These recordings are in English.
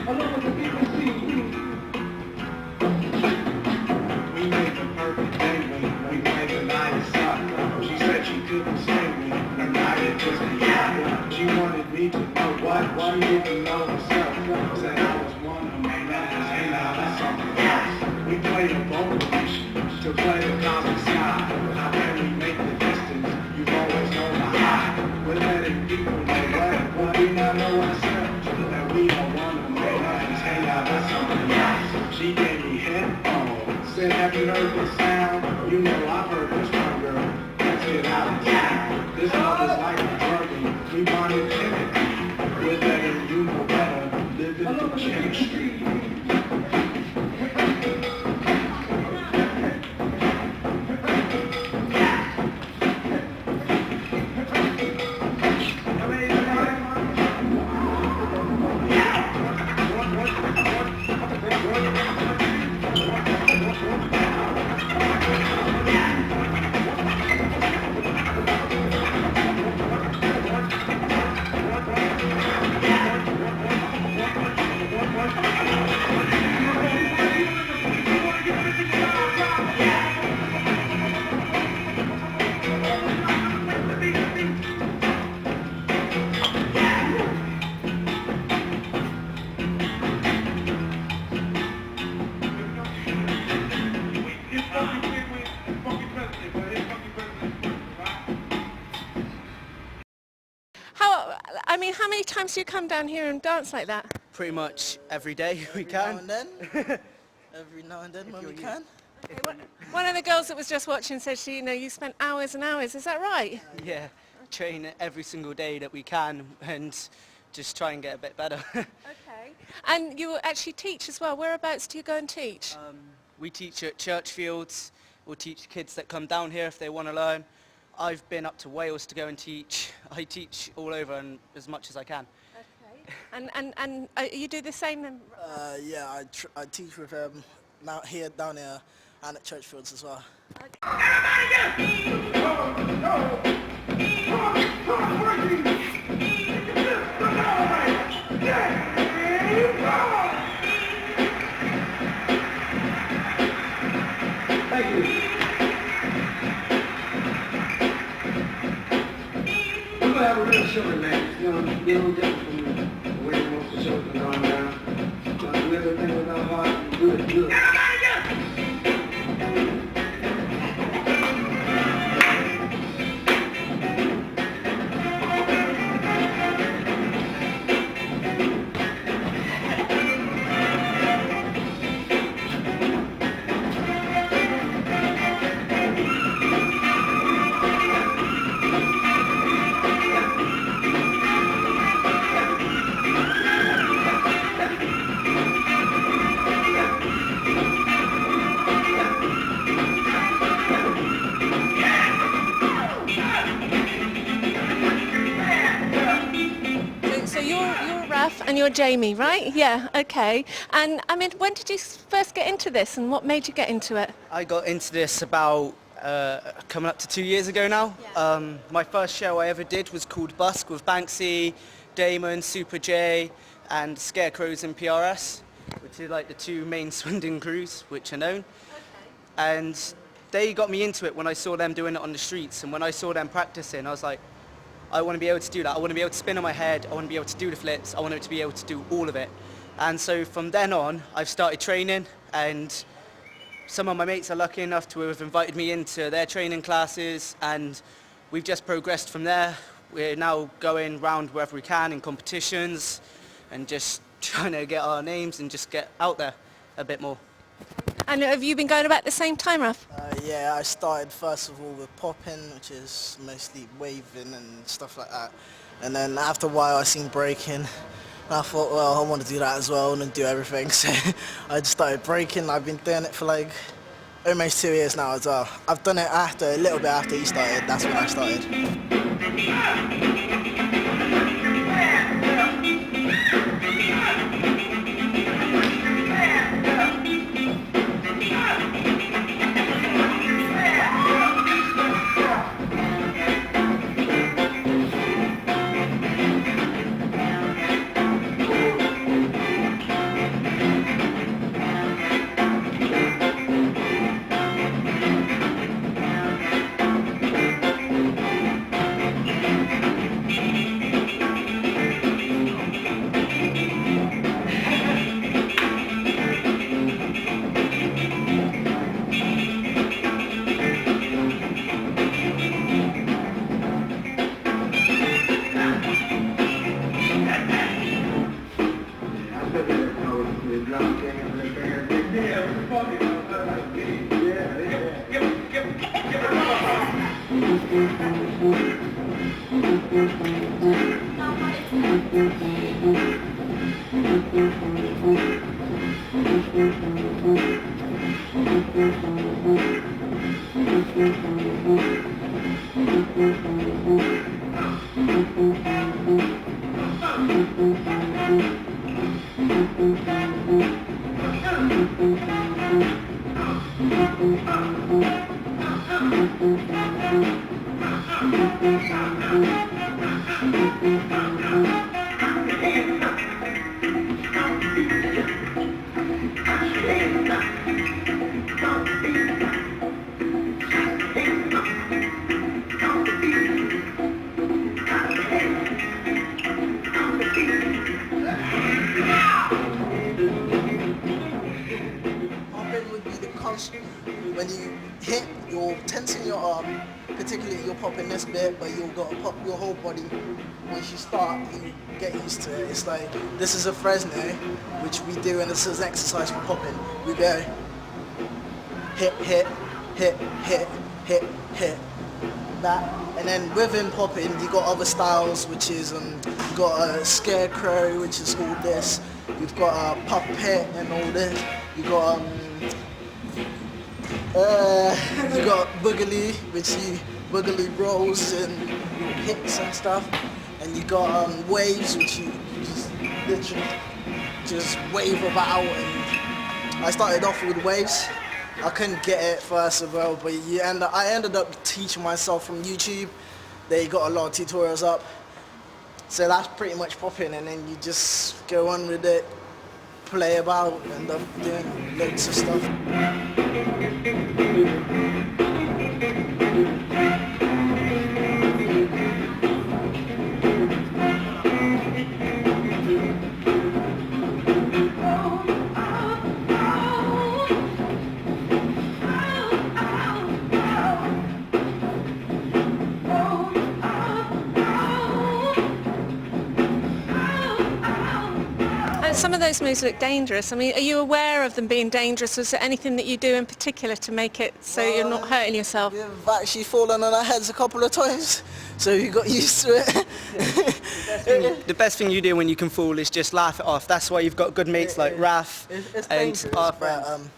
We made the perfect day when we played the night up. She said she couldn't stay with me, and I didn't just be out. She wanted me to know what she didn't know herself. Said I was one of my numbers, hey now that's something else. We played a vocal to play the cosmic sky. How can we make the distance? You've always known the high. We're letting people know what we now know ourselves. That we are one of my numbers, hey now that's something else. She gave me headphones. Said, have you heard this sound? You know I've heard this one, girl. Let's get out of town. This love is like a drug. We bonded chemically. We're letting you know better. Living the chemistry. How many times do you come down here and dance like that? Pretty much every day we can. Now and then. Every now and then when we can. Okay, one of the girls that was just watching said you spent hours and hours. Is that right? Yeah, train every single day that we can and just try and get a bit better. Okay. And you actually teach as well. Whereabouts do you go and teach? We teach at church fields. We'll teach kids that come down here if they want to learn. I've been up to Wales to go and teach. I teach all over and as much as I can. Okay. And you do the same then? Yeah, I teach with now here, down here, and at church fields as well. Thank you. We're gonna have a real show tonight. It's gonna be a little different from the way most of the shows have gone down. We're gonna do everything with our heart and do it good. And you're Jamie, right? Yeah, okay. And I mean, when did you first get into this and what made you get into it? I got into this about coming up to 2 years ago now. Yeah. My first show I ever did was called Busk with Banksy, Damon, Super J and Scarecrows and PRS, which are like the two main Swindon crews which are known. Okay. And they got me into it when I saw them doing it on the streets, and when I saw them practicing I was like, I want to be able to do that. I want to be able to spin on my head. I want to be able to do the flips. I want to be able to do all of it. And so from then on, I've started training, and some of my mates are lucky enough to have invited me into their training classes, and we've just progressed from there. We're now going round wherever we can in competitions and just trying to get our names and just get out there a bit more. And have you been going about the same time, Ralph? Yeah, I started first of all with popping, which is mostly waving and stuff like that. And then after a while I seen breaking. And I thought, well, I want to do that as well and do everything. So I just started breaking. I've been doing it for like almost 2 years now as well. I've done it a little bit after he started. That's when I started. Popping would be the constant. When you hit, you're tensing your arm, particularly you're popping this bit, but you've got to pop your whole body. Once you start, you get used to it. It's like, this is a Fresno, which we do, and this is an exercise for popping. We go hit, hit, hit, hit, hit, hit, that. And then within popping, you got other styles, which is, you got a scarecrow, which is all this. You've got a puppet and all this. You got you got boogaloo, which you boogaloo rolls and hits and stuff. And you got waves, which you just literally just wave about. And I started off with waves. I couldn't get it first of all, but I ended up teaching myself from YouTube. They got a lot of tutorials up. So that's pretty much popping, and then you just go on with it, play about, and end up doing loads of stuff. Some of those moves look dangerous. I mean, are you aware of them being dangerous? Was there anything that you do in particular to make it so you're not hurting yourself? We've actually fallen on our heads a couple of times, so you got used to it. The best thing you do when you can fall is just laugh it off. That's why you've got good mates like Raf and our friends.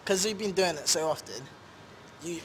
Because we've been doing it so often, you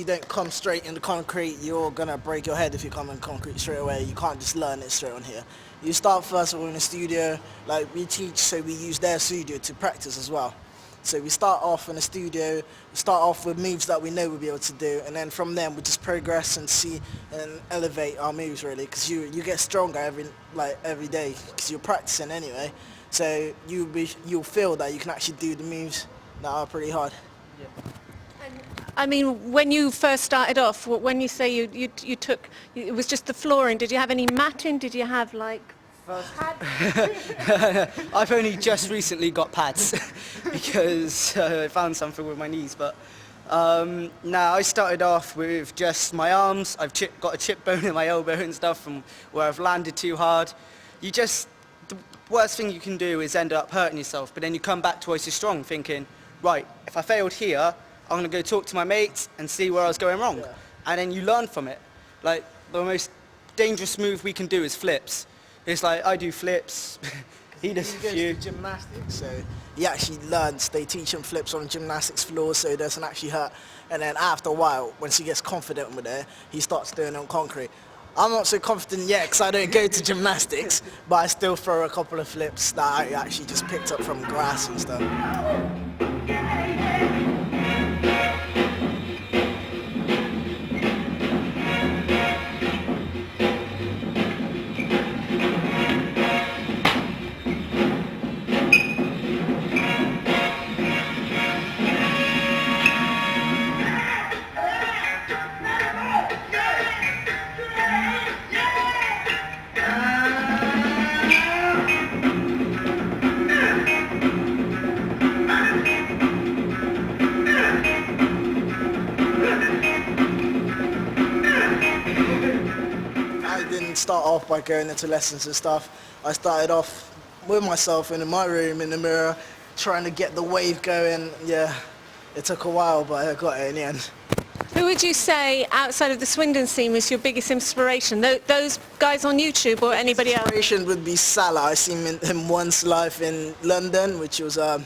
don't come straight into concrete. You're gonna break your head if you come in concrete straight away. You can't just learn it straight on here. You start first of all in the studio, like we teach, so we use their studio to practice as well. So we start off in the studio, we start off with moves that we know we'll be able to do, and then from there we just progress and see and elevate our moves really, because you get stronger every day because you're practicing anyway. So you'll feel that you can actually do the moves that are pretty hard. Yeah. I mean, when you first started off, when you say you took, it was just the flooring, did you have any matting? Did you have like pads? I've only just recently got pads because I found something with my knees, but now I started off with just my arms. I've got a chip bone in my elbow and stuff from where I've landed too hard. The worst thing you can do is end up hurting yourself, but then you come back twice as strong thinking, right, if I failed here, I'm going to go talk to my mates and see where I was going wrong. Yeah. And then you learn from it. Like, the most dangerous move we can do is flips. It's like, I do flips, he does a few. Gymnastics, so he actually learns, they teach him flips on gymnastics floors so it doesn't actually hurt. And then after a while, once he gets confident with it, he starts doing it on concrete. I'm not so confident yet because I don't go to gymnastics, but I still throw a couple of flips that I actually just picked up from grass and stuff. Start off by going into lessons and stuff. I started off with myself in my room in the mirror, trying to get the wave going. Yeah, it took a while, but I got it in the end. Who would you say outside of the Swindon scene was your biggest inspiration? Those guys on YouTube or anybody else? Inspiration would be Salah. I seen him once live in London, which was a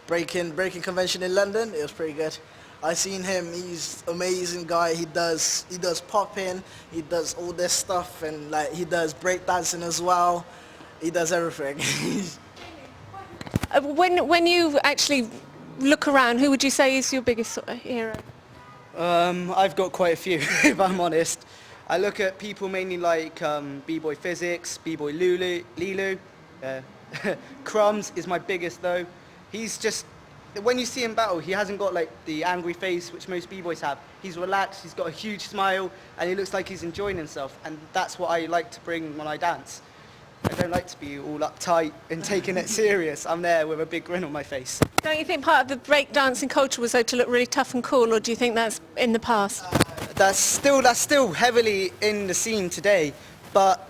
breaking convention in London. It was pretty good. I seen him. He's amazing guy. He does popping. He does all this stuff, and like he does breakdancing as well. He does everything. When you actually look around, who would you say is your biggest sort of hero? I've got quite a few, if I'm honest. I look at people mainly like B-Boy Physics, B-Boy Lilu. Crumbs is my biggest though. He's just, when you see him battle, he hasn't got like the angry face which most B-Boys have. He's relaxed, he's got a huge smile, and he looks like he's enjoying himself. And that's what I like to bring when I dance. I don't like to be all uptight and taking it serious. I'm there with a big grin on my face. Don't you think part of the breakdancing culture was though to look really tough and cool, or do you think that's in the past? That's still heavily in the scene today, but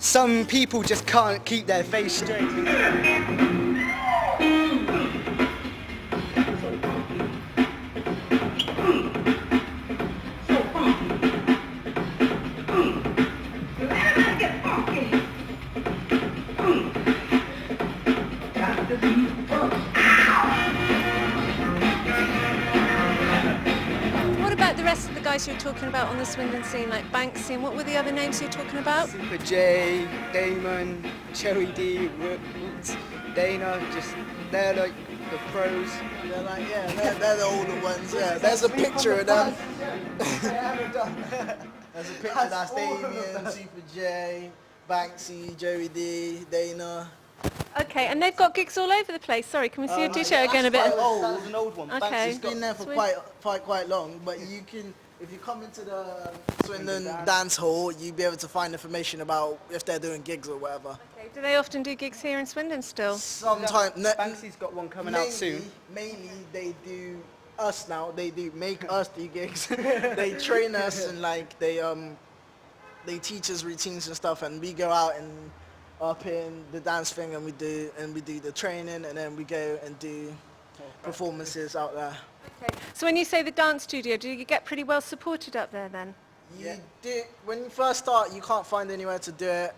some people just can't keep their face straight. What about the rest of the guys you're talking about on the Swindon scene, like Banksy, and what were the other names you're talking about? Super J, Damon, Joey D, Woods, Dana, just they're like the pros. They're like, yeah, they're the older ones. Yeah, there's a picture of them. There's a picture that's Damien, Super J, Banksy, Joey D, Dana. Okay, and they've got gigs all over the place. Sorry, can we see your t-shirt again a bit? That was an old one. Okay. Banksy's It's been there for quite long, but you can, if you come into the Swindon dance hall, you'll be able to find information about if they're doing gigs or whatever. Okay, do they often do gigs here in Swindon still? Sometimes, Banksy's got one coming out soon. Mainly they do us now. They do make us do gigs. They train us and like they teach us routines and stuff, and we go out and up in the dance thing, and we do the training, and then we go and do performances out there. Okay, so when you say the dance studio, do you get pretty well supported up there then? You do, when you first start, you can't find anywhere to do it,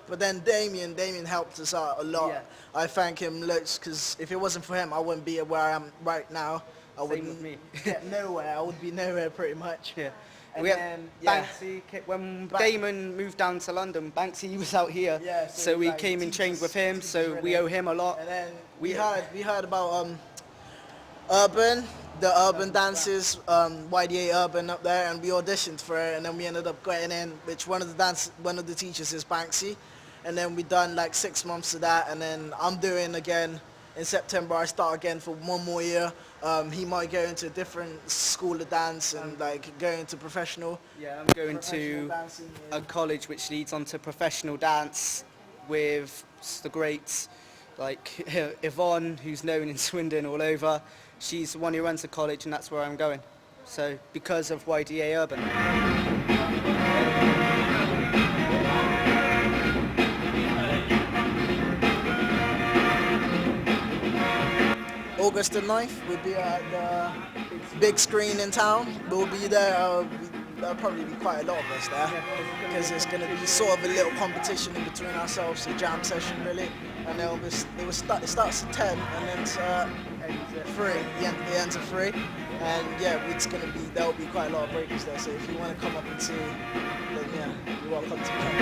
but then Damien helped us out a lot. Yeah. I thank him loads, because if it wasn't for him, I wouldn't be where I am right now. I Same wouldn't with me. get nowhere. I would be nowhere pretty much. Yeah. And We had then, yeah. Banksy, when Damon moved down to London, Banksy was out here, Yeah, so we like, came and trained with him, teachers so we owe him a lot. And then We- we heard about the urban dances, YDA Urban up there, and we auditioned for it, and then we ended up getting in, which one of the teachers is Banksy, and then we done like 6 months of that, and then I'm doing again in September. I start again for 1 more year. He might go into a different school of dance and like go into professional. Yeah, I'm going to dancing, a college which leads on to professional dance with the greats like Yvonne, who's known in Swindon all over. She's the one who runs the college, and that's where I'm going. So because of YDA Urban. August the 9th, we'll be at the big screen in town. We'll be there. There'll probably be quite a lot of us there, because it's going to be sort of a little competition in between ourselves, a jam session really. And it starts at 10 and then it's 3. The ends at 3. And yeah, there'll be quite a lot of breakers there. So if you want to come up and see, then yeah, you're welcome to come.